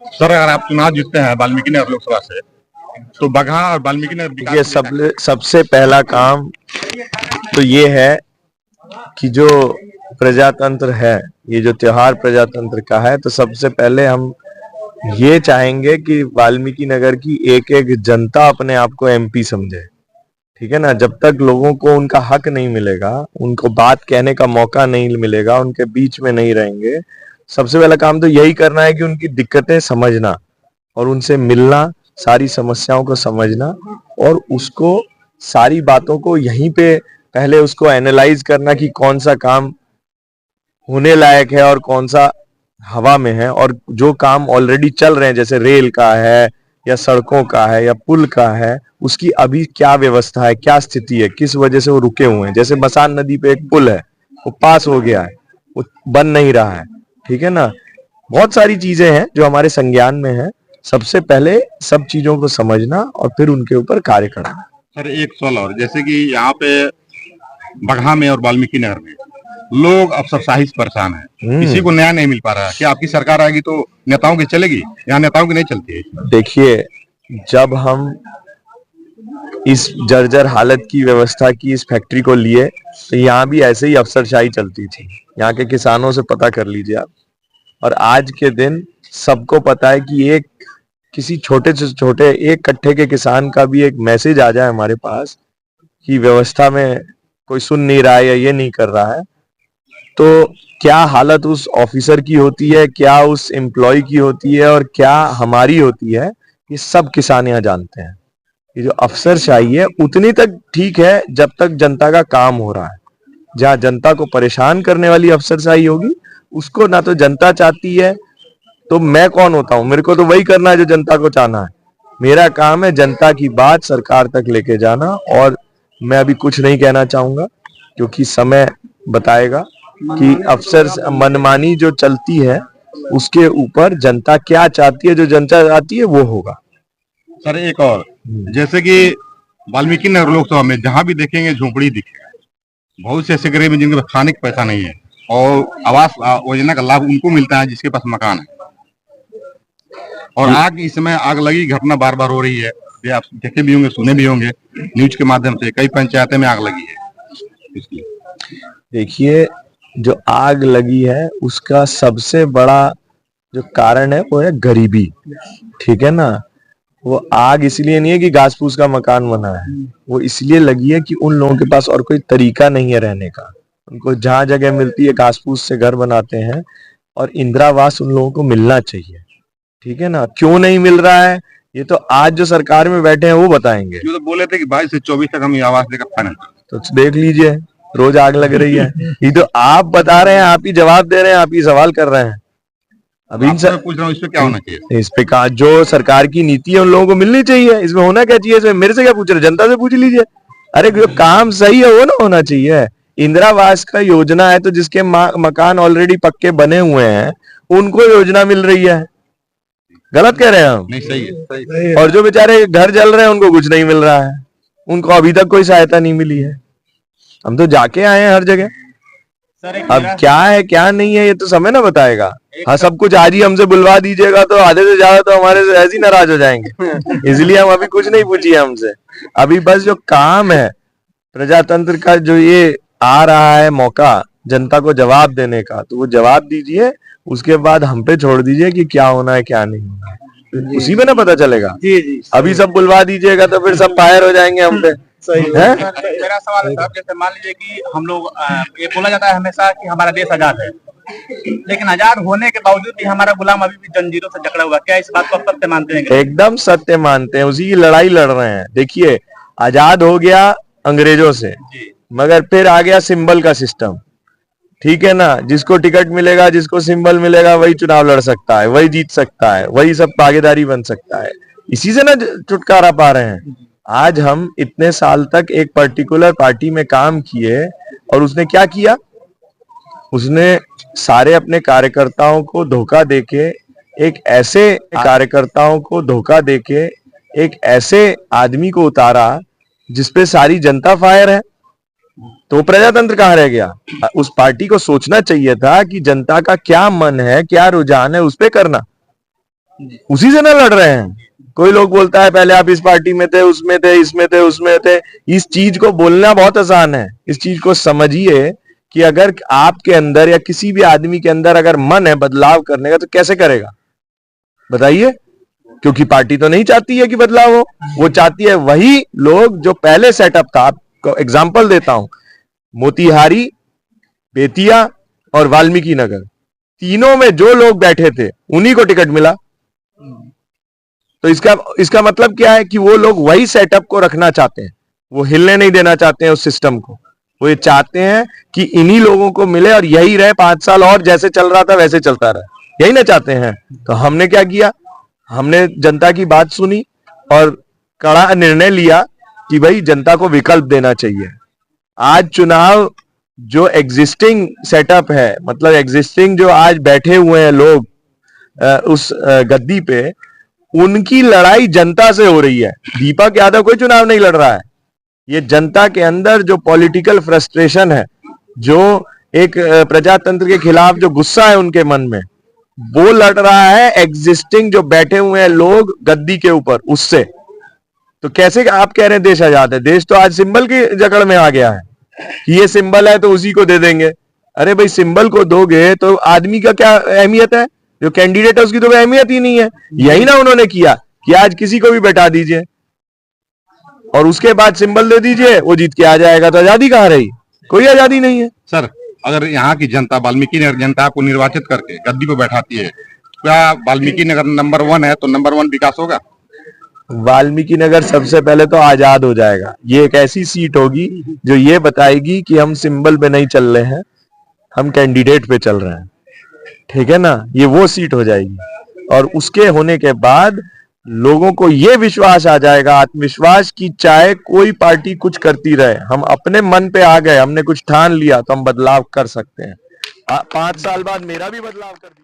Sir, अगर आप चुनाव जीतते हैं वाल्मीकि नगर लोकसभा से, तो बगहा और वाल्मीकि नगर विकास ये सबसे पहला काम तो ये है कि जो प्रजातंत्र है, ये जो त्योहार प्रजातंत्र का है, तो सबसे पहले हम ये चाहेंगे कि वाल्मीकि नगर की एक एक जनता अपने आप को एमपी समझे। ठीक है ना। जब तक लोगों को उनका हक नहीं मिलेगा, उनको बात कहने का मौका नहीं मिलेगा, उनके बीच में नहीं रहेंगे, सबसे पहला काम तो यही करना है कि उनकी दिक्कतें समझना और उनसे मिलना, सारी समस्याओं को समझना और उसको सारी बातों को यहीं पे पहले उसको एनालाइज करना कि कौन सा काम होने लायक है और कौन सा हवा में है, और जो काम ऑलरेडी चल रहे हैं जैसे रेल का है या सड़कों का है या पुल का है, उसकी अभी क्या व्यवस्था है, क्या स्थिति है, किस वजह से वो रुके हुए हैं। जैसे मसान नदी पे एक पुल है, वो पास हो गया है, वो बन नहीं रहा है। ठीक है ना। बहुत सारी चीजें हैं जो हमारे संज्ञान में है। सबसे पहले सब चीजों को समझना और फिर उनके ऊपर कार्य करना। सर, एक सवाल और, जैसे कि यहाँ पे बगहा में और वाल्मीकि नगर में लोग अफसरशाही से परेशान है, किसी को न्याय नहीं मिल पा रहा है। क्या आपकी सरकार आएगी तो नेताओं की चलेगी? यहाँ नेताओं की नहीं चलती है। देखिए, जब हम इस जर्जर हालत की व्यवस्था की इस फैक्ट्री को लिए, तो यहाँ भी ऐसे ही अफसरशाही चलती थी। यहाँ के किसानों से पता कर लीजिए आप। और आज के दिन सबको पता है कि एक किसी छोटे से छोटे एक कट्ठे के किसान का भी एक मैसेज आ जाए हमारे पास कि व्यवस्था में कोई सुन नहीं रहा है या ये नहीं कर रहा है, तो क्या हालत उस ऑफिसर की होती है, क्या उस एम्प्लॉय की होती है और क्या हमारी होती है, ये सब किसान यहाँ जानते हैं। ये जो अफसरशाही है उतनी तक ठीक है जब तक जनता का काम हो रहा है। जहां जनता को परेशान करने वाली अफसरशाही होगी, उसको ना तो जनता चाहती है, तो मैं कौन होता हूं? मेरे को तो वही करना है जो जनता को चाहना है। मेरा काम है जनता की बात सरकार तक लेके जाना। और मैं अभी कुछ नहीं कहना चाहूंगा क्योंकि समय बताएगा कि अफसर मनमानी जो चलती है उसके ऊपर जनता क्या चाहती है, जो जनता चाहती है वो होगा। सर, एक और, जैसे कि वाल्मीकि नगर लोकसभा में जहां भी देखेंगे झोपड़ी दिखेगा। बहुत से ऐसे गरीब हैं जिनके पास खाने का पैसा नहीं है और आवास योजना का लाभ उनको मिलता है जिसके पास मकान है। और आग, इस समय आग लगी घटना बार बार हो रही है, ये आप देखे भी होंगे, सुने भी होंगे न्यूज के माध्यम से, कई पंचायतें में आग लगी है। देखिए, जो आग लगी है उसका सबसे बड़ा जो कारण है वो है गरीबी। ठीक है ना। वो आग इसलिए नहीं है कि घास फूस का मकान बना है, वो इसलिए लगी है कि उन लोगों के पास और कोई तरीका नहीं है रहने का। उनको जहां जगह मिलती है घास फूस से घर बनाते हैं, और इंदिरावास उन लोगों को मिलना चाहिए। ठीक है ना। क्यों नहीं मिल रहा है, ये तो आज जो सरकार में बैठे हैं वो बताएंगे। जो तो बोले थे कि 22 से 24 तक हम आवास देकर फाइनल। तो देख लीजिए, रोज आग लग रही है। ये तो आप बता रहे हैं, आप ही जवाब दे रहे हैं, आप ही सवाल कर रहे हैं। अभी पूछ रहा हूँ, इस पे क्या होना चाहिए? इस पे का जो सरकार की नीति है उन लोगों को मिलनी चाहिए। इसमें होना क्या चाहिए? इसमें मेरे से क्या पूछ रहे, जनता से पूछ लीजिए। अरे जो काम सही है वो ना होना चाहिए। इंदिरावास का योजना है तो जिसके मकान ऑलरेडी पक्के बने हुए हैं उनको योजना मिल रही है। गलत कह रहे हैं हम? नहीं, सही है। और जो बेचारे घर जल रहे हैं उनको कुछ नहीं मिल रहा है, उनको अभी तक कोई सहायता नहीं मिली है। हम तो जाके आए हैं हर जगह। अब क्या है क्या नहीं है ये तो समय ना बताएगा। हाँ, सब कुछ आज ही हमसे बुलवा दीजिएगा तो आधे से ज्यादा तो हमारे से ऐसे ही नाराज हो जाएंगे। इसलिए हम अभी कुछ नहीं पूछिए हमसे। अभी बस जो काम है प्रजातंत्र का, जो ये आ रहा है मौका जनता को जवाब देने का, तो वो जवाब दीजिए। उसके बाद हम पे छोड़ दीजिए कि क्या होना है क्या नहीं होना है, उसी में ना पता चलेगा। जी। अभी सब बुलवा दीजिएगा तो फिर सब फायर हो जाएंगे हम पे। सही है। मेरा सवाल है साहब, जैसे मान लीजिए कि हम लोग, ये बोला जाता है हमेशा कि हमारा देश आजाद है, लेकिन आजाद होने के बावजूद भी हमारा गुलाम अभी भी जंजीरों से जकड़ा हुआ। क्या इस बात को सत्य मानते हैं? एकदम सत्य मानते हैं, उसी की लड़ाई लड़ रहे हैं। देखिए, आजाद हो गया अंग्रेजों से, मगर फिर आ गया सिंबल का सिस्टम। ठीक है ना। जिसको टिकट मिलेगा, जिसको सिंबल मिलेगा, वही चुनाव लड़ सकता है, वही जीत सकता है, वही सब भागीदारी बन सकता है। इसी से ना छुटकारा पा रहे हैं। आज हम इतने साल तक एक पर्टिकुलर पार्टी में काम किए और उसने क्या किया, उसने सारे अपने कार्यकर्ताओं को धोखा देके एक ऐसे आदमी को उतारा जिसपे सारी जनता फायर है। तो प्रजातंत्र कहाँ रह गया? उस पार्टी को सोचना चाहिए था कि जनता का क्या मन है, क्या रुझान है, उस पे करना। उसी से ना लड़ रहे हैं। कोई लोग बोलता है पहले आप इस पार्टी में थे, उसमें थे, इसमें थे, उसमें थे। इस चीज को बोलना बहुत आसान है। इस चीज को समझिए कि अगर आपके अंदर या किसी भी आदमी के अंदर अगर मन है बदलाव करने का तो कैसे करेगा, बताइए। क्योंकि पार्टी तो नहीं चाहती है कि बदलाव हो, वो चाहती है वही लोग जो पहले सेटअप था। आपको एग्जांपल देता हूं, मोतिहारी, बेतिया और वाल्मीकि नगर, तीनों में जो लोग बैठे थे उन्हीं को टिकट मिला। तो इसका मतलब क्या है कि वो लोग वही सेटअप को रखना चाहते हैं, वो हिलने नहीं देना चाहते हैं उस सिस्टम को। वो ये चाहते हैं कि इन्हीं लोगों को मिले और यही रहे 5 साल और, जैसे चल रहा था वैसे चलता रहे, यही ना चाहते हैं। तो हमने क्या किया, हमने जनता की बात सुनी और कड़ा निर्णय लिया कि भाई जनता को विकल्प देना चाहिए। आज चुनाव जो एग्जिस्टिंग सेटअप है, मतलब एग्जिस्टिंग जो आज बैठे हुए हैं लोग उस गद्दी पे, उनकी लड़ाई जनता से हो रही है। दीपक यादव कोई चुनाव नहीं लड़ रहा है। ये जनता के अंदर जो पॉलिटिकल फ्रस्ट्रेशन है, जो एक प्रजातंत्र के खिलाफ जो गुस्सा है उनके मन में, वो लड़ रहा है एग्जिस्टिंग जो बैठे हुए हैं लोग गद्दी के ऊपर, उससे। तो कैसे आप कह रहे हैं देश आजाद है? देश तो आज सिंबल की जकड़ में आ गया है कि ये सिंबल है तो उसी को दे देंगे। अरे भाई, सिंबल को दोगे तो आदमी का क्या अहमियत है? जो कैंडिडेट है उसकी तो अहमियत ही नहीं है। यही ना उन्होंने किया कि आज किसी को भी बैठा दीजिए और उसके बाद सिंबल दे दीजिए, वो जीत के आ जाएगा। तो आजादी कहाँ रही? कोई आजादी नहीं है। सर, अगर यहाँ की जनता, वाल्मीकि नगर जनता को निर्वाचित करके गद्दी पे बैठाती है, क्या वाल्मीकि नगर नंबर 1 है तो नंबर 1 विकास होगा? वाल्मीकि नगर सबसे पहले तो आजाद हो जाएगा। ये एक ऐसी सीट होगी जो ये बताएगी कि हम सिंबल पे नहीं चल रहे हैं, हम कैंडिडेट पे चल रहे हैं। ठीक है ना? ये वो सीट हो जाएगी और उसके होने के बाद लोगों को ये विश्वास आ जाएगा, आत्मविश्वास, की चाहे कोई पार्टी कुछ करती रहे, हम अपने मन पे आ गए, हमने कुछ ठान लिया तो हम बदलाव कर सकते हैं। 5 साल बाद मेरा भी बदलाव कर दीजिए।